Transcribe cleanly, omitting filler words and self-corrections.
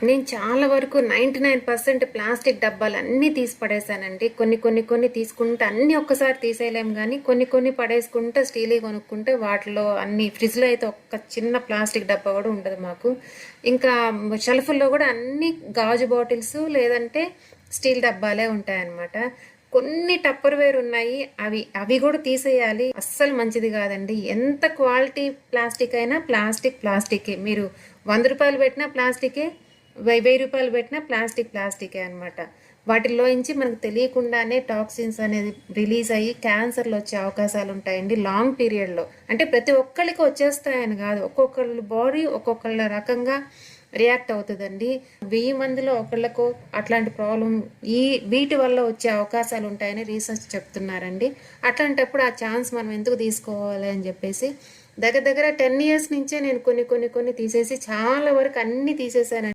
నేను చాలా వరకు 99% ప్లాస్టిక్ డబ్బాలు అన్నీ తీసి పడేసానండి. కొన్ని తీసుకుంటే అన్నీ ఒక్కసారి తీసేయలేము గానీ, కొన్ని పడేసుకుంటే స్టీల్‌వి కొనుక్కుంటే వాటిలో అన్ని ఫ్రిడ్జ్‌లో అయితే ఒక్క చిన్న ప్లాస్టిక్ డబ్బా కూడా ఉండదు మాకు. ఇంకా షెల్ఫుల్లో కూడా అన్ని గాజు బాటిల్స్ లేదంటే స్టీల్ డబ్బాలే ఉంటాయన్నమాట. కొన్ని టప్పర్వేర్ ఉన్నాయి. అవి అవి కూడా తీసేయాలి. అస్సలు మంచిది కాదండి. ఎంత క్వాలిటీ ప్లాస్టిక్ అయినా ప్లాస్టికే. మీరు రూ. 100 పెట్టినా ప్లాస్టికే, 1000 రూపాయలు పెట్టినా ప్లాస్టికే అనమాట. వాటిల్లోంచి మనకు తెలియకుండానే టాక్సిన్స్ అనేది రిలీజ్ అయ్యి క్యాన్సర్లు వచ్చే అవకాశాలు ఉంటాయండి లాంగ్ పీరియడ్లో. అంటే ప్రతి ఒక్కరికి వచ్చేస్తాయని కాదు, ఒక్కొక్కళ్ళ బాడీ ఒక్కొక్కళ్ళ రకంగా రియాక్ట్ అవుతుందండి. 1000 మందిలో ఒకళ్ళకు అట్లాంటి ప్రాబ్లం ఈ వీటి వల్ల వచ్చే అవకాశాలు ఉంటాయని రీసెర్చ్ చెప్తున్నారండి. అట్లాంటప్పుడు ఆ ఛాన్స్ మనం ఎందుకు తీసుకోవాలి అని చెప్పేసి దగ్గర దగ్గర 10 ఇయర్స్ నుంచే నేను కొన్ని తీసేసి చాలా వరకు అన్నీ తీసేసానండి.